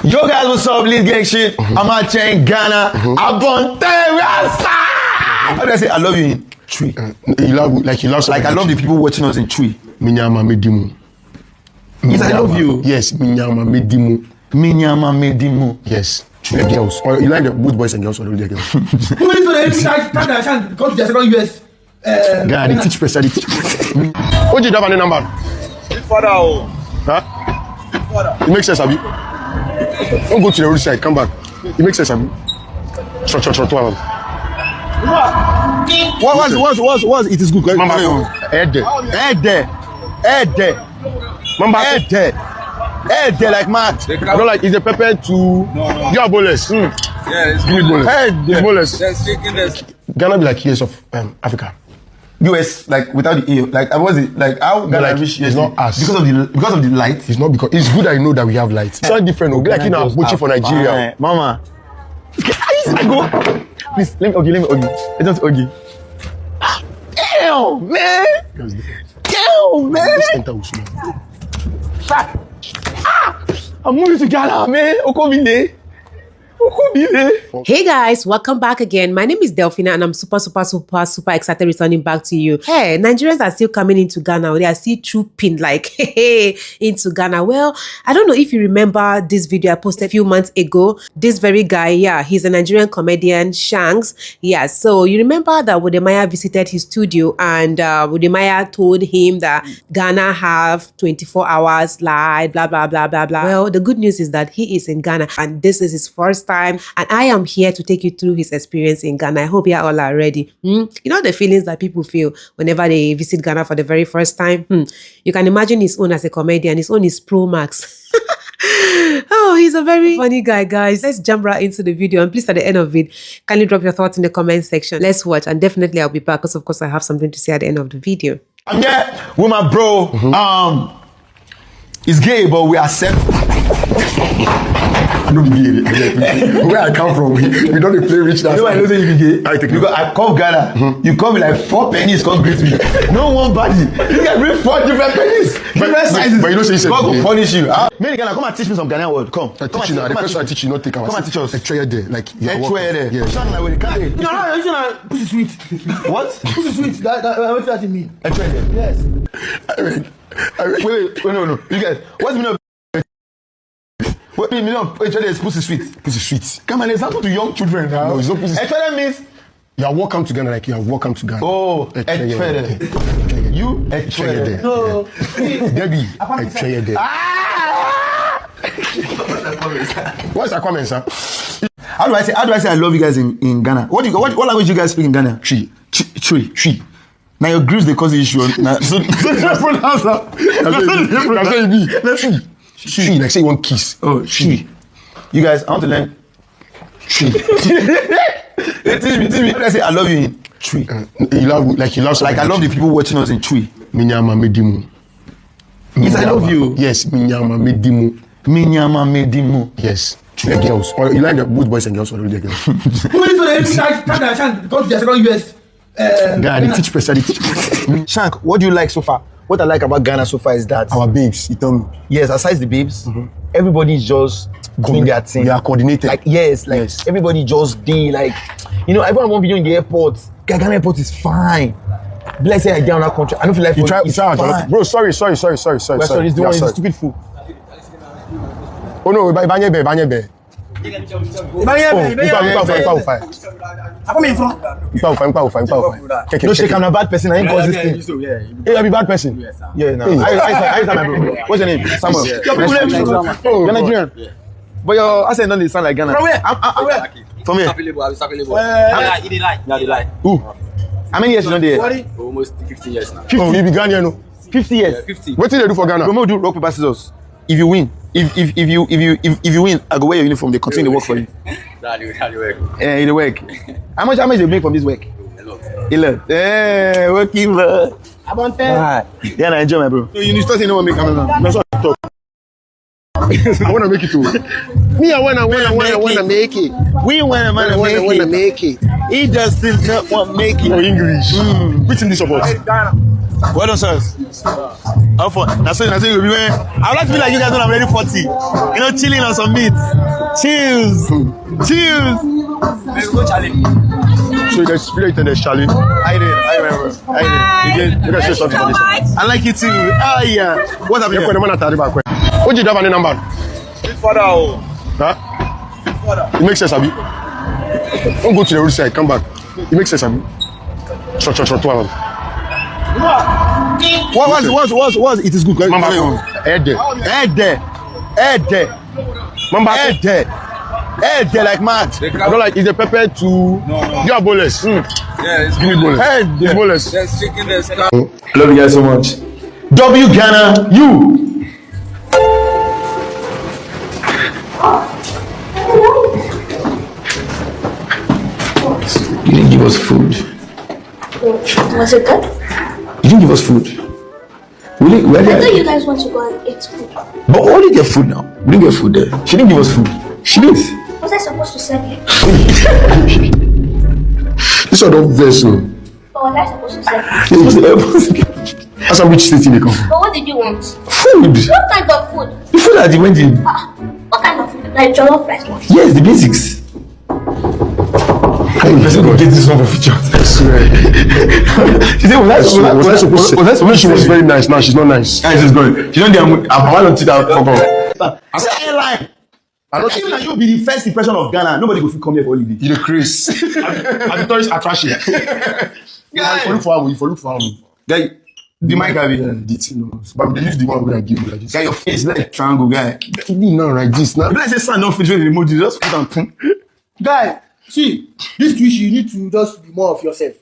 Yo guys, what's up? Lead gang shit. I'm out here in Ghana. Abonte Rasta. How do I say I love you in Tree? You love like you love like I love the people watching us in Tree. Minyama medimu. Yes, I love you. Yes, minyama medimu. Minyama medimu. Yes. The girls. Or you like the both boys and girls or the girls? Who is the come to the second US? Guy, they teach speciality. What did you have any number? Father. Huh? Father. It makes sense, Abi. Don't go to the road side, come back. It makes sense, Abi. What? It is good. Mama, head there, like mad. I don't like, is the pepper to... No. You are boneless. Yeah, it's give me boneless. It's boneless. Ghana be like years of Africa. US, like without the ear, like I was it, like how Ghana like, reach it's not us because of the light. It's not because it's good that you know that we have light. It's not different. Okay, like you know, Bochi for Nigeria, Mama. I go. Please, let me Ogi. I don't Ogi. Damn, man. Damn, man. I'm moving to Ghana, man. Okomile. Hey guys, welcome back again. My name is Delphina and I'm super excited returning back to you. Hey, Nigerians are still coming into Ghana. They are still trooping like into Ghana. Well, I don't know if you remember this video I posted a few months ago. This very guy, yeah, he's a Nigerian comedian, Shanks. Yeah, so you remember that Wodemaya visited his studio and Wodemaya told him that Ghana have 24 hours live, blah, blah, blah, blah, blah. Well, the good news is that he is in Ghana and this is his first time. And I am here to take you through his experience in Ghana. I hope you all are ready. You know the feelings that people feel whenever they visit Ghana for the very first time? You can imagine his own as a comedian. His own is Pro Max. Oh, he's a very funny guy, guys. Let's jump right into the video. And please, at the end of it, kindly drop your thoughts in the comment section. Let's watch. And definitely I'll be back because, of course, I have something to say at the end of the video. I'm here with my bro. It's gay, but we accept. I don't be gay. Where I come from, we don't play rich. You know I don't think you be gay. Because I come Ghana, you come with like 4 pennies, come greet me. No one body. You can bring 4 different pennies, different sizes. But you don't say God will punish you. Man, Ghana, come and teach me some Ghanaian word. Come. I teach you now. The first one I teach you, not take our. Come and teach us. A tray there, like a tray there. Yeah. No, You know, pussy sweet. What? Pussy sweet. What does that mean? A tray there. Yes. Wait, no. You guys, what's the meaning of? What meaning of a tray is pussy sweet? Pussy sweet. Come on, it's not to young children now. No, it's not pussy. A tray means you are welcome to Ghana, like you are welcome to Ghana. Oh, a tray. You a tray there. No. Debbie, a tray there. What's that comment, sir? How do I say I love you guys in Ghana? What language you guys speak in Ghana? Tree. Now your groups they cause the issue. So pronounce that. Tree, like say you want kiss. Oh, tree. You guys, I want to learn. Tree. Teach me. How do I say I love you in Tree? You love like you love. Like I love the people watching us in Tree. Minyama medimu. Yes, I love you. Yes, minyama medimu. Minyama medimu. Yes. The girls. Or you like the both boys and girls or the girls? Who is the come to the second US? Guy, they teach speciality. Shank, what do you like so far? What I like about Ghana so far is that our babes, you tell me. Yes, aside the babes, everybody's just doing their thing. They are coordinated. Like yes. Everybody just do like, you know, everyone want video in the airport. Ghana airport is fine. Let's say I get on that country. I don't feel like it's fine. Bro, sorry. Sorry, this the one is the stupid food. Oh no, Banyebe. No, shake, I'm a bad person. I ain't consistent. Hey, I'm a bad person. Yeah, no. I my bro. What's your name? Samuel. You're Nigerian. But your accent don't sound like Ghana. From where? From here. They lie. Who? How many years you know there? Almost 15 years now. 50. Oh, you be Ghanaian, no? 50 years. Yeah, 50. What did they do for Ghana? Promo do rock paper scissors. If you win, if you win, I go wear your uniform. They continue to work for you. That work. Yeah, it work. How much they make from this work? A lot. Yeah, working, bro. Abonte. Yeah, I enjoy my bro. So you start saying no one make camera. That's what I talk. I wanna make it too. Me, I wanna make it. We wanna make it. He just still not want make it. No English. Which in this about? Well done, sirs. How far? That's what you'll be wearing. I would like to be like you guys when I'm already 40. You know, chilling on some meat. Chills. Chills. Let's go, Charlie. So there's spirit and there's Charlie. I remember. You did. You guys say something for this. I like you too. Ah, yeah. What happened? The man at the back. What did you have any number? Big father. Huh? Big father. It makes sense, Abi. Don't go to the other side. Come back. It makes sense, Abi. Short. What? It is good. Mamba, head there. Mamba, Head there like mad. I don't like. Is the pepper too? No. You are boneless. Yeah, it's Give me boneless. Head It's there. boneless. There's chicken, there's cow. Love you guys so much. W Ghana, you. You didn't give us food. Was it good? You didn't give us food. Where I did thought you guys want to go and eat food. But all did get food now. We didn't get food there. She didn't give us food. She did. Was I supposed to serve you? This one don't vessel. Or was I supposed to serve you? That's a rich city they come from. But what did you want? Food. What kind of food? The food that you went in. What kind of food? Like jollof rice? Yes, the basics. Hey, person go get this one for feature. I swear. She said, was I supposed to? She was very nice. Now she's not nice. Guys, she's going. She don't get. I'm not to that. I said, airline. Even like you be the first impression of Ghana. Nobody go come here for holiday. You the Chris. I'm the tourist attraction. Guys, For look for me. guy, the mic have it. But they use the one where I give you like this. Guy, your face like triangle, guy. You need now like this. Now. When I say son, don't finish with the emoji. Just put on. Guy, see, this Twitch, you need to just be more of yourself.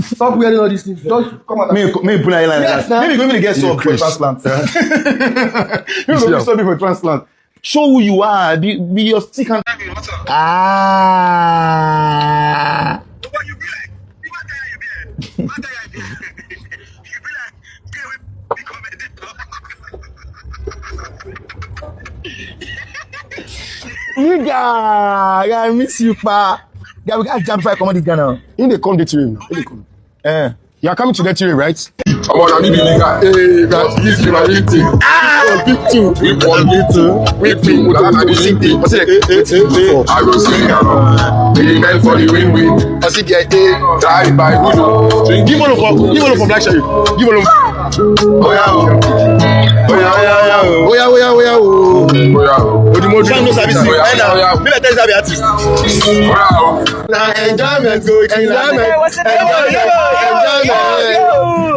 Stop wearing all these things. Just come on. Me put an airline like that. Maybe go to get You sub for Chris. transplant. Maybe go to study for transplant. Show who you are. Be your stick and. Ah. What you be like? What guy you be? What guy you be? You be like, get away, become a Nigga, I miss you, pa. Yeah, we got jump 5 comedy Ghana. In the come to him now. In the come. You are coming to that area, right? Come on, I need the nigga. Hey, that's this is my thing. Big two. We want me too. We think we are the same thing. What's it? I will sing along. We meant for the win-win. What's it? Yeah. Die by window. Give one for Black Sherry. Give one. Oh yeah. Trying to service you. Hey now, me like tell you artist. Now enjoyment go, enjoyment.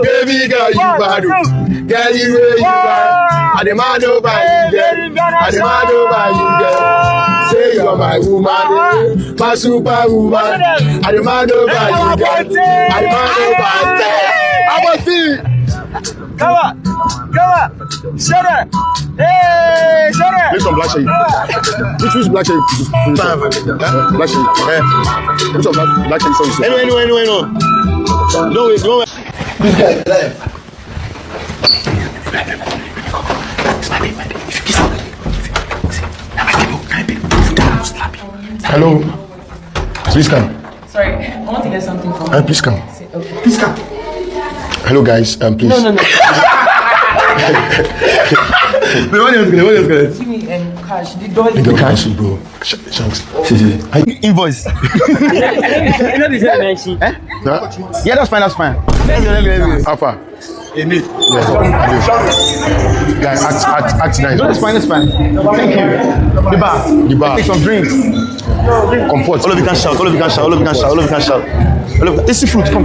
Baby girl, you bad. Girl, you way you bad. I demand over you, girl. I demand over you, girl. Say you're my woman, my superwoman. I demand over you, girl. I demand over you. I want to see. Come on. Shut up. Hey, shut up. Which one Black Sherry? Which Black Sherry? Black Sherry. Which one Black Sherry? Anyway, no. Don't wait. This guy is live. Hello. Please come. Sorry, I want to get something from Please come. Okay. Please come. Hello, guys. Please. No. What else? Give me cash. The Cash, bro. Shanks. Invoice. Yeah, that's fine. How far? In it. Guys, act nice. No, that's fine. Thank you. The bar. Take some drinks. Comport. All of you can shout. It's seafood. Come.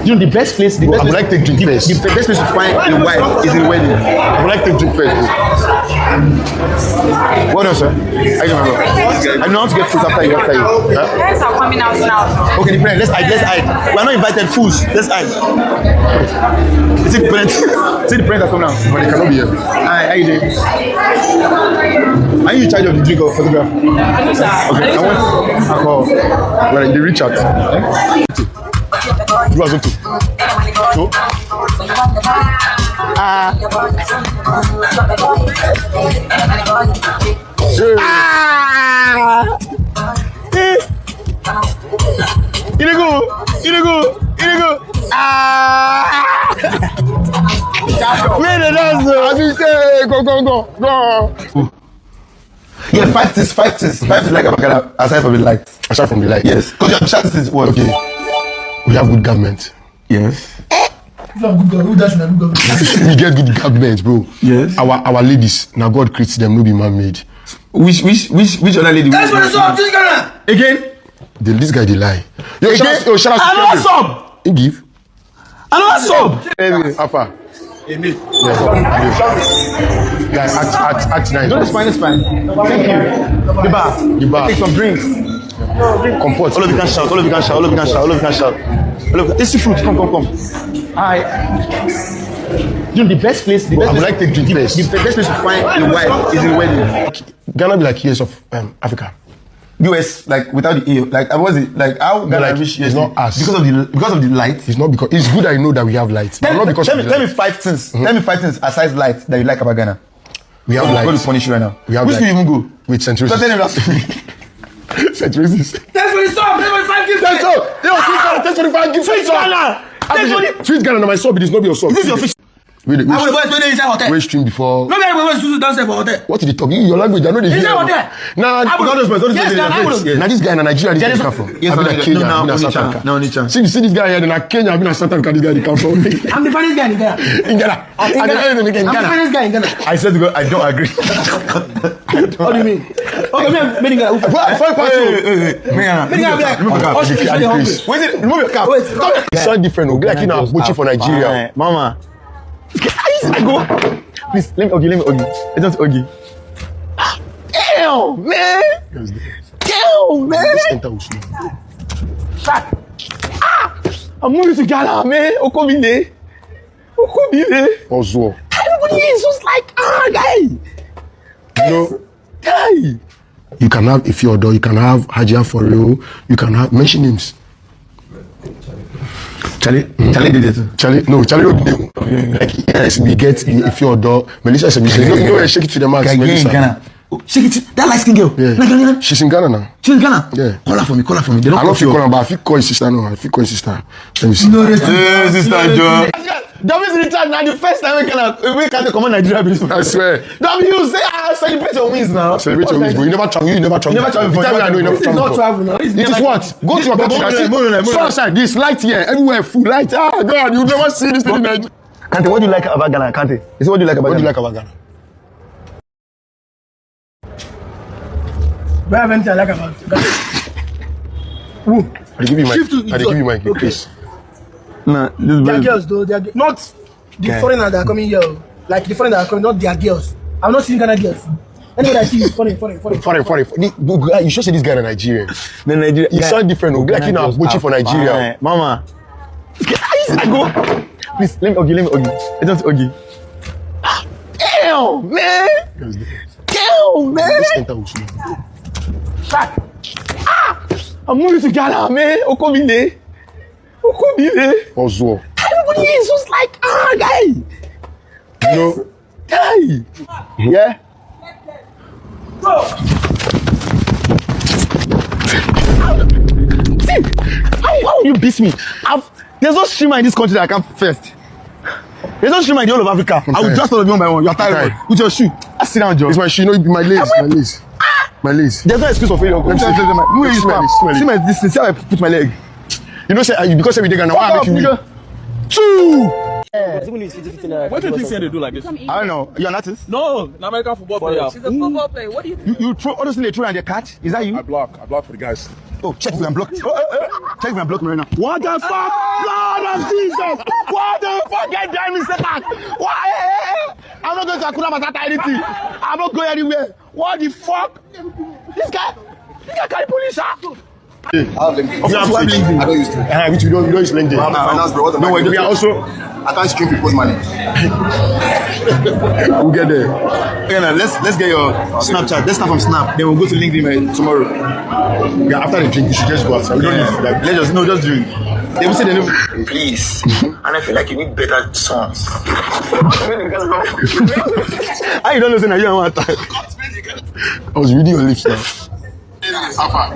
You know the best place. I would like to drink first. The best place to find a wife is in the wedding. I would like to drink first. What else, sir? I don't remember. I know how to get food after you. Friends are coming out now. Okay, the parents. Let's hide. We are not invited fools. Let's hide. Is it the parents? The parents are coming out. But they cannot be here. Hi, how you doing? Are you in charge of the drink or photograph? Okay, I want alcohol. Well, they reach out. You are to. So? Here you go. Go. Yeah, five things like Abagana aside from the light. Aside from the light. Yes. Because your chat is what? Okay. We have good government. Yes. Who does good government? We get good government, bro. Yes. Our ladies, now God creates them, no be man-made. Which other lady? That's what it's up. Again? This guy, they lie. Yo, Again? shout out to Another sub! He give? Another sub! Alpha. Guys, act nice. No, it's fine. Thank you. The bar. Take some drinks. Comport. All of you can shout. It's fruit. Come. You know, the best place. I would like to drink first. The best place to find a wife is in wedding. Ghana be like years of Africa. US, like without the ear, like I was like how Ghana reach it's not us because of the light. It's not because it's good I know that we have light. Tell me 5 things. Tell me 5 things aside light that you like about Ghana. We have light. I'm going to punish you right now. We have which light. Which you even go? With St. Roses. St. Roses. That's what it's up. That's what 5 gifts. That's all. That's 25 gifts. Sweet Ghana, my sub. It is not your sub. This is your fish. Wait, inside hotel. Wait, stream before. No, we to downstairs for hotel. What did they talk? Your language, I know they hear. Inside hotel. Nah, now this guy in Nigeria, this guy come from. Yes, I've been in Kenya, I've been in South Africa. No, Nicha. See this guy here, then in Kenya, I've been in South Africa, this guy come from. I'm the funniest guy in Ghana. In Ghana. I'm the funniest guy in Ghana. I said to God, I don't agree. What do you mean? Okay, me Ghana. Remove your cap. It's so different. Like you know, Buchi for Nigeria. Mama. I go. Please, let me Ogi. It's not Ogi. Damn, man. I'm moving to Ghana, man. Okobile. Ozo. Everybody is just like, guy. Guy. You can have Ifeodo, you can have Hajia for real, you can have mention names. Charlie did it. Charlie don't do like yes, we get Ifeodo. Melissa said, no, shake it to the max. Ghana. Shake it. That light skin girl. Yeah. She's in Ghana now. She's in Ghana. Yeah. Call her for me. They don't I don't feel call her, but I feel call his sister. No, I feel call his sister. Let me see. Sister Joe. That means in now the first time we can't come on Nigeria business. I swear. That means you say celebrate your wins now. Celebrate your wins, but you never travel. You never travel before. I know you never travel. Not travel now. It is what? Go to a country. So outside this light here, everywhere full light. Ah God, you never see this thing in Nigeria. Kante, what do you like about Ghana? Kante, is what do you like about Ghana? What have anything I like about Ghana? I give you my please. Nah, they are girls though. They are not the foreigners that are coming here. Like the foreigners that are coming, not their girls. I'm not seeing Ghana girls. Anybody I see is foreign. You should say this guy in Nigeria. Nigeria. You sound different. Like you know, Buchi for Nigeria. Mama. I go. Please, let me Ogi. It's not Ogi. Damn, man. I'm moving to Ghana, man. Okobile. Ozo. Everybody is just like, guy. Guy. Yeah. See, how you beat me? There's no streamer in this country that I can first. There's no streamer in the whole of Africa. I will just all of you one by one. You're tired with your shoe. I sit down, Joe. It's my shoe. No, my lace. My lace. There's no excuse for failure. See my distance. See how I put my leg. You know, say because every day Ghana, why make you two. What do you think they do like this? I don't know. You're an artist? No, an American football player. She's a football player. What do you think? You throw, honestly, they throw and they catch? Is that you? I block for the guys. Oh, check if I'm blocked. Check if I'm blocked right now. What the fuck? Lord of Jesus! What the fuck? Get down, Mr. Back! Why? I'm not going to Akuna Matata anything. I'm not going anywhere. What the fuck? This guy carry police, huh? I don't use to. Which we don't use LinkedIn. Finance, bro. No, we are also. I can't stream people's money. We'll get there. Okay, let's get your Snapchat. Let's start from Snap. Then we'll go to LinkedIn tomorrow. Yeah, after the drink, you should just go outside. We don't need like. Let's just drink. They will say they know. Please. And I feel like you need better songs. How you don't listen to you and what? I was reading your lips now. Alpha.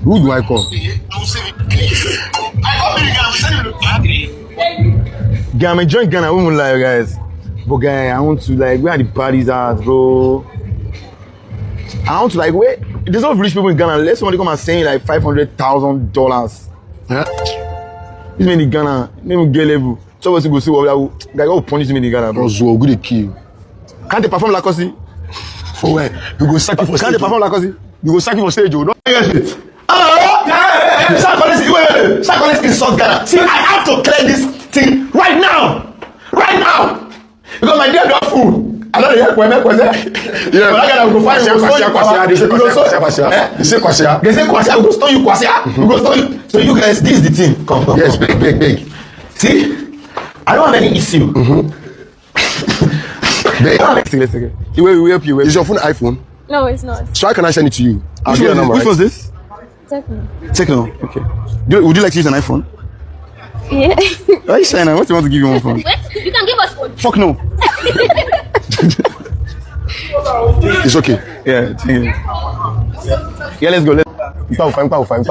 Who do I call? Guy, I'm enjoying Ghana. I won't lie, guys. But guy, I want to like, where are the parties at, bro? I want to like, where? There's a lot of rich people in Ghana. Let somebody come and send like $500,000. Huh? This man in Ghana, name get level. So what's go see what guy go punish me in Ghana, bro. So good kill. Can't they perform like Kosi? For where? You go sack you for Can't stage. they perform like Kosi? You go sack you for stage, oh. Shanks insult Ghana. See, I have to clear this thing right now. Right now. Because my dear don't fool. I don't know when I Yeah. but I gotta go find you. They say Kwasia. They say Kwasia, we go stone you Kwasia. We go stone you. So you guys, this is the thing. Come. Yes, big. See, I don't have any issue. Let's take it. We help you. Is your phone iPhone? No, it's not. So how can I send it to you? I'll give you a number. Which was this? Techno. Okay. Would you like to use an iPhone? Yeah. Why are you shy now? What do you want to give you one phone? Wait, you can give us one. Fuck no. It's okay. Yeah. Yeah, let's go. Fine.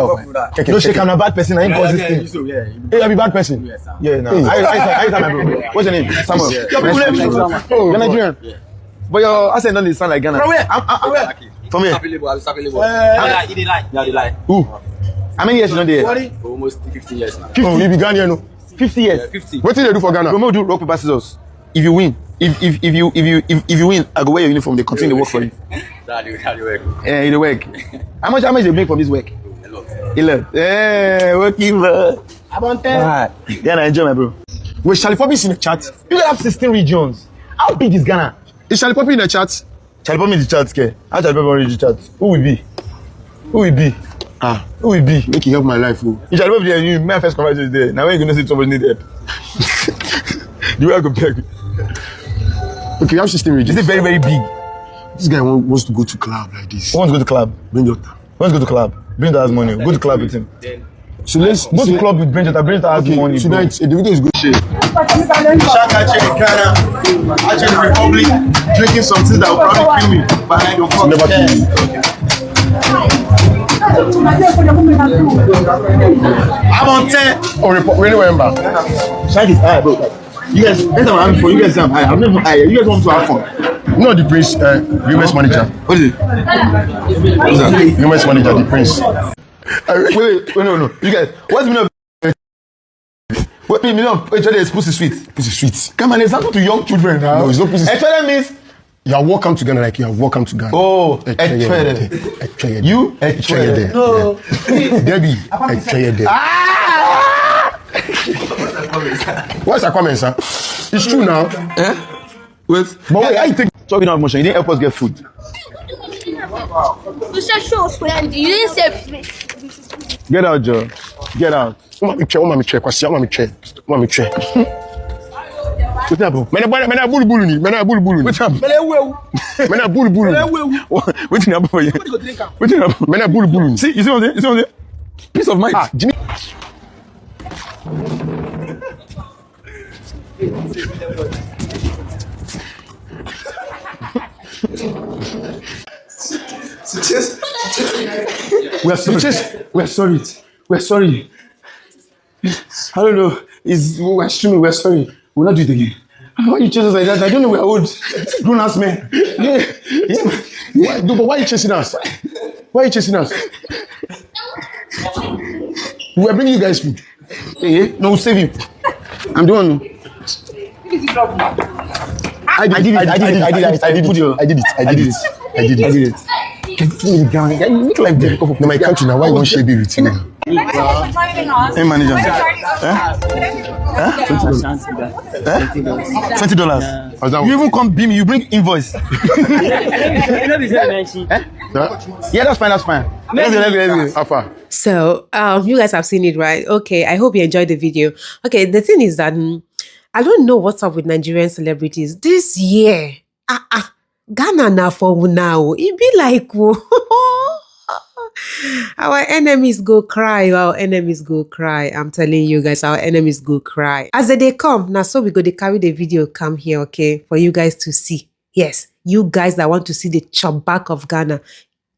No shake, I'm a bad person. I ain't cause this thing. Hey, I'm a bad person. Yeah, no. I my bro. What's your name? Samuel. You're Nigerian. But your accent don't sound like Ghana. From where? From where? Who? How many years you know there? Almost 50 years now. 50. You be Ghanaian, no? 50 years. 50. What did they do for Ghana? Romo do rock paper scissors. If you win, if you win, I go wear your uniform. They continue to work for you. That work. Yeah, it work. How much they make from this work? A lot. A lot. Yeah, working. About 10. Yeah, I enjoy my bro. Wait, Charlie Poppy is in the chat. You have 16 regions. How big is Ghana? Is Charlie Poppy in the chat? Charlie Poppy is the chat, okay? How Charlie Poppy is the chat? Who will be? Who will be? Who will be? Make it help my life, oh. If Charlie Poppy there, you my first conversation is there. Now when you gonna see somebody need help? The way I go back. Okay, you have 16 regions. Is it very, very big? This guy wants to go to club like this. Who wants to go to club? Bring your time. Who wants to go to club? Bring that money. Go to club with him. So let's Go to club with Brenjata. Brenjata has money. Tonight, the video is good. Shit. Shaka check Ghana. Actually, Republic drinking something that will probably kill me. But I don't fuck Never kill you. I'm on 10. Oh, really remember? Shanks is high, bro. You guys, anytime I'm having fun, you guys say I'm high. I'm never high. You guys want to have fun. No, the prince, Remus manager. What is it? What is that? Remus manager, the prince. Wait, no. You guys, what's the meaning of what meaning of HOD is pussy sweet? Pussy sweet. Come on, it's not to young children now. No, it's not pussy sweet. HOD means You are welcome to Ghana, like you are welcome to Ghana. oh, Echwede. you Echwede. No. Debbie, Echwede. What's the comment, sir? It's true now. Wait, but wait, how you take talking of motion? You didn't help us get food. You said show us when you didn't say. Get out, Joe. Get out. Mommy check. What's your mommy check? Mommy check. What's up, bro? Mena bulu ni. What's up? Mena bulu. What's up for you? What's up? Mena bulu. See, you see what I'm saying? Peace of mind. Jimmy. We're sorry. I don't know. We're streaming. We're sorry. We'll not do it again. Why you chase us like that? I don't know. We're old, grown-ass men. Yeah. But why are you chasing us? Why are you chasing us? We are bringing you guys food. Hey, no, we'll save him. I'm the one. I did it. Can you tell me the you look like the No, my country now. Why you want to share me with you? Hey, manager. $20. You even come beam me. You bring invoice. Yeah, that's fine. Let's go. How far? So, you guys have seen it, right? Okay, I hope you enjoyed the video. Okay, the thing is that I don't know what's up with Nigerian celebrities this year. Ghana na for now. It be like our enemies go cry. I'm telling you guys, our enemies go cry. As they come, now so we go to carry the video come here, okay, for you guys to see. Yes, you guys that want to see the chop back of Ghana.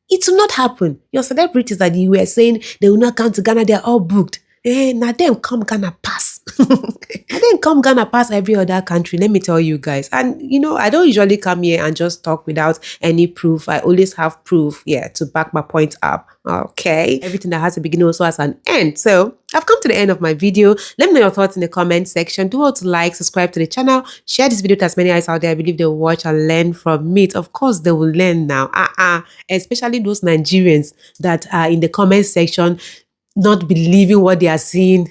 It will not happen. Your celebrities that you were saying they will not come to Ghana, they're all booked. Now them come Ghana pass. I didn't come Ghana pass every other country. Let me tell you guys. And I don't usually come here and just talk without any proof. I always have proof, to back my point up. Okay. Everything that has a beginning also has an end. So I've come to the end of my video. Let me know your thoughts in the comment section. Do want to like, subscribe to the channel, share this video to as many eyes out there. I believe they'll watch and learn from it. Of course, they will learn now. Especially those Nigerians that are in the comment section not believing what they are seeing.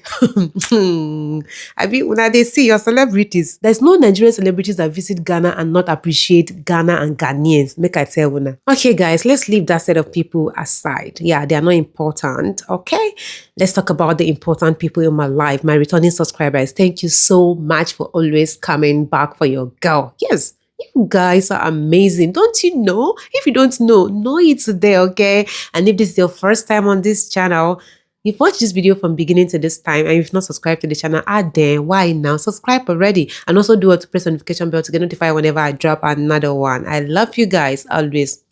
I mean, when they see your celebrities, there's no Nigerian celebrities that visit Ghana and not appreciate Ghana and Ghanaians. Make I tell you. Okay, guys, let's leave that set of people aside. Yeah, they are not important. Okay, let's talk about the important people in my life, my returning subscribers. Thank you so much for always coming back for your girl. Yes. You guys are amazing. Don't you know? If you don't know it today, okay? And if this is your first time on this channel, you've watched this video from beginning to this time and you've not subscribed to the channel, then why now? Subscribe already. And also do to press the notification bell to get notified whenever I drop another one. I love you guys always.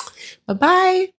Bye-bye.